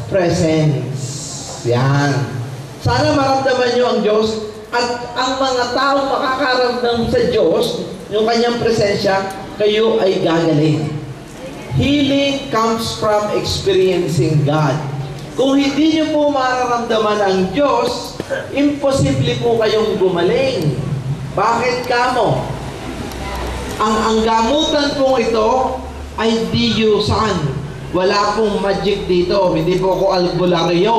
presence. Yan. Sana maramdaman nyo ang Diyos at ang mga taong makakaramdam sa Diyos, yung kanyang presensya, kayo ay gagaling. Healing comes from experiencing God. Kung hindi nyo po mararamdaman ang Diyos, imposible po kayong gumaling. Bakit kamo? Ang gamutan pong ito ay diyusan. Wala pong magic dito. Hindi po ako albularyo.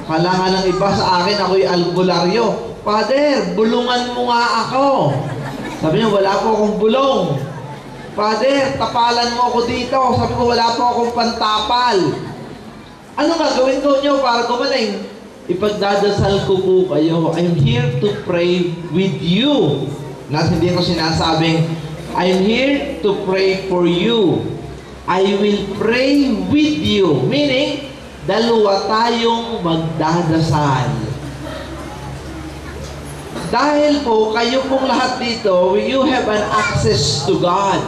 Kailangan ng iba sa akin, ako'y albularyo. Father, bulungan mo nga ako. Sabi niya, wala po akong bulong. Father, tapalan mo ako dito. Sabi ko, wala po akong pantapal. Ano gagawin ko nyo para gumaling? Ipagdadasal ko po kayo. I'm here to pray with you. Hindi ko sinasabing, I'm here to pray for you. I will pray with you. Meaning, dalawa tayong magdadasal. Dahil po, kayo pong lahat dito, you have an access to God.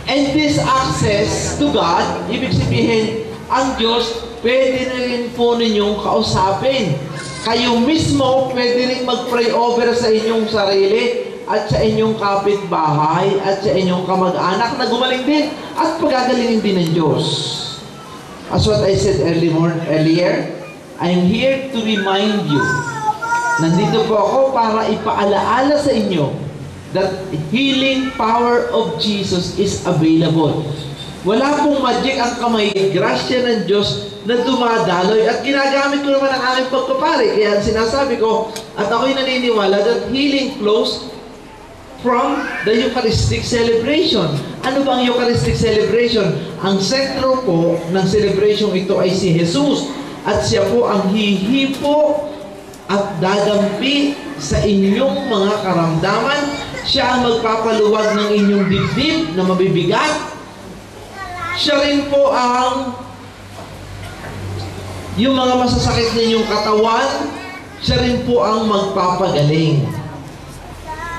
And this access to God, ibig sabihin, ang Diyos, pwede na rin po ninyong kausapin. Kayo mismo, pwede rin mag-pray over sa inyong sarili at sa inyong kapitbahay at sa inyong kamag-anak na gumaling din at pagagalingin din ng Diyos. As what I said earlier, I'm here to remind you. Nandito po ako para ipaalaala sa inyo that healing power of Jesus is available. Wala pong magic ang kamay, grasya ng Diyos na dumadaloy at ginagamit ko naman ang aking pagpapari. Kaya sinasabi ko, at ako'y naniniwala that healing flows from the Eucharistic celebration. Ano bang Eucharistic celebration? Ang sentro po ng celebration ito ay si Jesus at siya po ang hihipo at dadampi sa inyong mga karamdaman. Siya ang magpapaluwag ng inyong dibdib na mabibigat. Siya rin po ang yung mga masasakit ninyong katawan, siya rin po ang magpapagaling.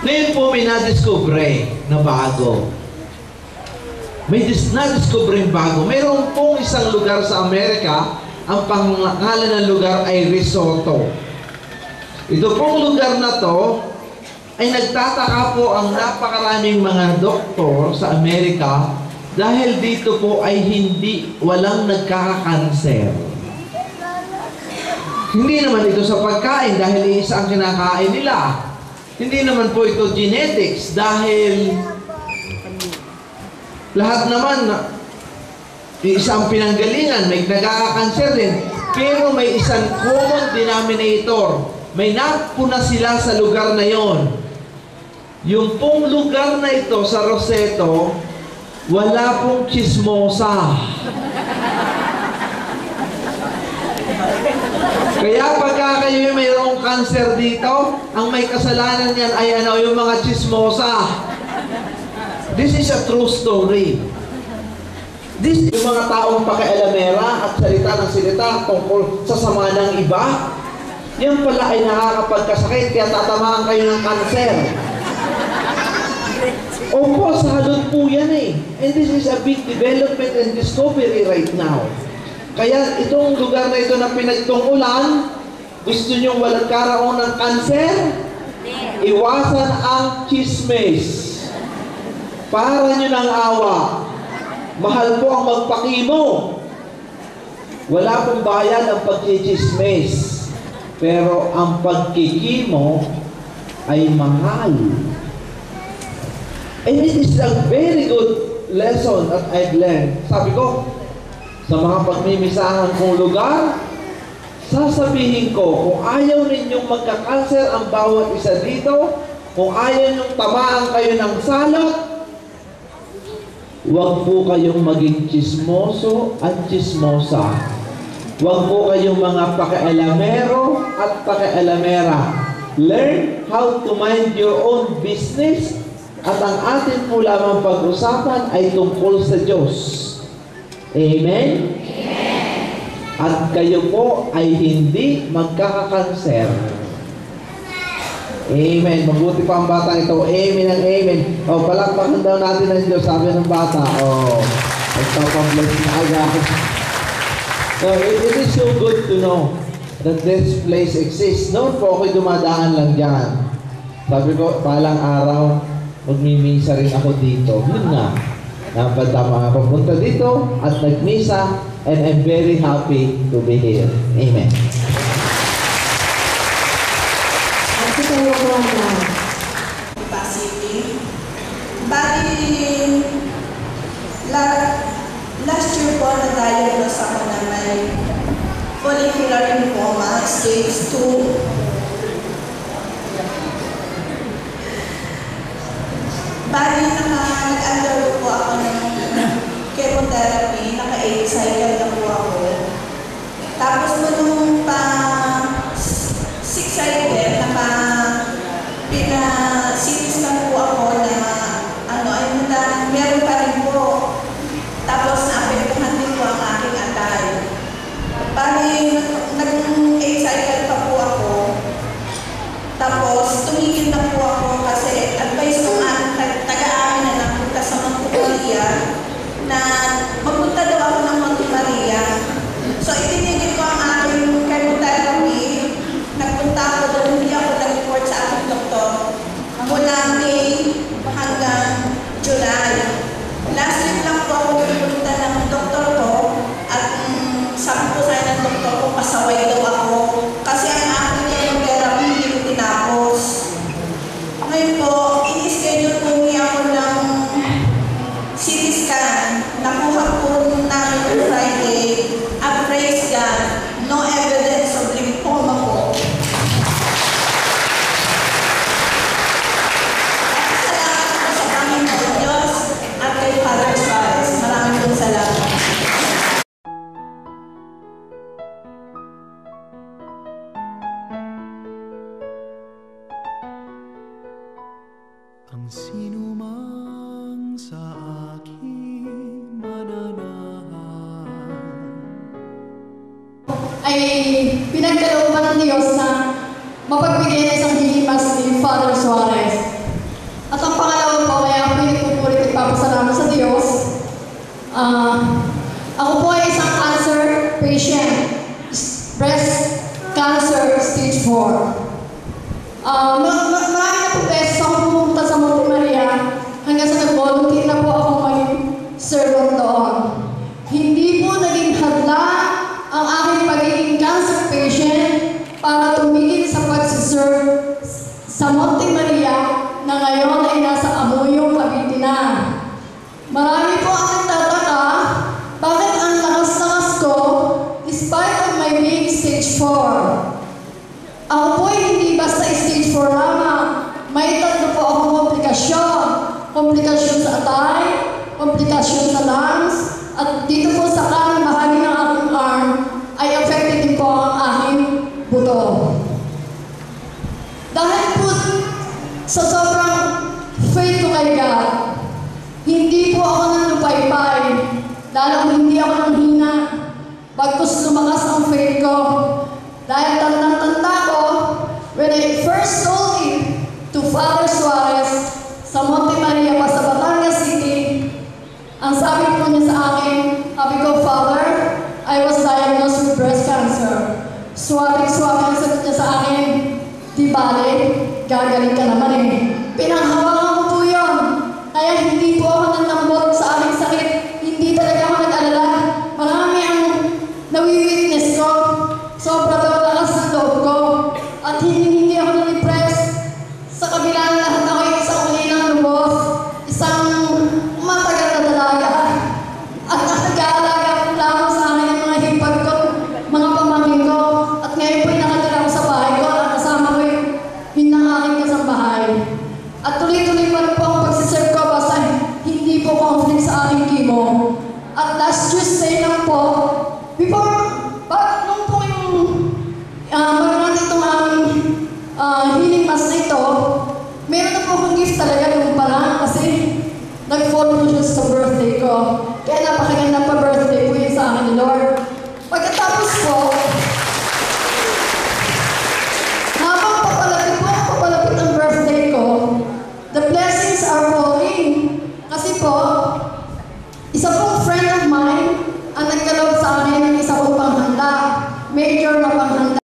Ngayon po may nadiscover na bago. May nadiscover bago. Mayroon pong isang lugar sa Amerika, ang pangalan ng lugar ay Risotto. Ito pong lugar na to ay nagtataka po ang napakaraming mga doktor sa Amerika dahil dito po ay walang nagkakakanser. Hindi naman ito sa pagkain dahil isa ang kinakain nila. Hindi naman po ito genetics dahil lahat naman isang pinanggalingan, may nagkakakanser din. Pero may isang common denominator. May napuna sila sa lugar na yon. Yung pong lugar na ito sa Roseto, wala pong chismosa. Kaya pagka kayo mayroong cancer dito, ang may kasalanan niyan ay yung mga chismosa. This is a true story. This yung mga taong pakialamera at salita ng salita tungkol sa sama ng iba, yan pala ay nakakapagkasakit kaya tatamaan kayo ng cancer. Opo, sa halot po yan eh. And this is a big development and discovery right now. Kaya itong lugar na ito na pinagtungkulan, gusto nyo walang karaon ng cancer? Iwasan ang chismis. Para nyo ng awa. Mahal po ang magpakimo. Wala pong bayad ang pagkichismis. Pero ang pagkikimo ay mahal. And it is a very good lesson that I've learned. Sabi ko, sa mga pagmimisahan kong lugar, sasabihin ko, kung ayaw ninyong magka-cancer ang bawat isa dito, kung ayaw ninyong tamaan kayo ng salot, huwag po kayong maging chismoso at chismosa. Huwag po kayong mga pakialamero at pakialamera. Learn how to mind your own business. At ang atin po lamang pag-usapan ay tungkol sa Diyos. Amen? Amen. At kayo po ay hindi magkakakanser. Amen. Mabuti pa ang batang ito. Amen and amen. O, palakpakan daw natin ang Diyos. Sabi ng bata. O, nagpapabless na agad. So, it is so good to know that this place exists. Noon po ako'y dumadaan lang dyan. Sabi ko, palang araw, magmimisa rin ako dito. Yun nga. Napadama papunta dito at nagmisa, and I'm very happy to be here. Amen. Last year po, na-diagnose ako na may follicular lymphoma, stage 2. Bali, nag-undergo po ako ng chemotherapy, naka-8 cycle na po ako. Tapos nung pa-6 cycle, pina-CT-scan po ako na meron pa rin po. Tapos naapektuhan din po ang aking atay. Bali, nag-8 cycle pa po ako. Tapos tumigil na po ako kasi advice ng taga-amin na nagpunta sa Monte Maria na magpunta daw ako ng Monte Maria. So itinigil ko ang aking chemotherapy. Nagpunta ako doon, hindi ako nag-report sa aking doktor. Mula May hanggang July. Last week lang po ako pupunta ng doktor ko at sabi ko sa ng doktor ko, pasaway daw ako kasi ang aking chemotherapy hindi ko tinapos. Ngayon po, in-schedule po niya ako ng CT scan. Nakuha po namin on Friday at praise God, no evidence of lymphoma po. Salamat po sa Panginoon Diyos at kay Father Suarez. Maraming pong salamat. Ang sinumang sa akin mananahan ay pinagkalooban ng Diyos na mapagbigay ng isang hilimas ni Father Suarez. At ang pangalawa po, kaya ako pinagpupulit at papasalamat sa Diyos. Ako po ay isang cancer patient, breast cancer stage 4. Marami na po beses ako pumunta sa Monte Maria hanggang sa nag-volunteer na po ako maging servant doon. Hindi po naging hadlang ang aking pagiging cancer patient para tumigil sa pagsiserve sa Monte Maria na ngayon ay nasa Amoyo, Cavite na. Marami po ang nagtataka bakit ang lakas-lakas ko despite of my being stage 4. Ako po ay hindi basta stage 4 lamang. May tatlo po akong komplikasyon. Komplikasyon sa atay, komplikasyon sa lungs, at dito po sa kanang bahagi ng aking arm ay affected din po ang aking buto. Dahil po sa sobrang faith ko kay God, hindi po ako nanlupaypay, lalo hindi ako nanghina, bagkus lumakas ang faith ko. Dahil tandang-tanda ko, when I first told him to Father Suarez sa Monte Maria pa sa Batangas City, ang sabi po niya sa akin, sabi ko, Father, I was diagnosed with breast cancer. Suwabing-suwabing ang sagot niya sa akin, di bale, gagaling ka naman eh. Pinanghawakan ko po yun. Kaya hindi po ako nanlambot sa aking sakit. Hindi talaga ako nag-alala. Marami ang nawi-witness ko. Sobra daw lakas ng loob ko. At hindi ako na-depress. Sa kabila ng lahat ako ay isang ulinang lubos. Isang matagal na dalaga. At nag-aalaga po lamang sa akin ang mga hipag ko, mga pamangkin ko. At ngayon po'y nakatira ko sa bahay ko at kasama ko yun ng aking kasambahay. At tuloy-tuloy pa rin po ang pagsiserve ko basta hindi po conflict sa aking chemo. At last Tuesday lang po, nung po yung magandang itong aming healing mass na ito, meron na po akong gift talaga nung pa lang kasi nag-fall po siya sa birthday ko. Kaya napakaganda pa birthday po yun sa akin ni Lord. Pagkatapos po, habang papalapit ang birthday ko, the blessings are falling. Kasi po, isa pong friend of mine ang nagkaloob sa akin ng isa pong major na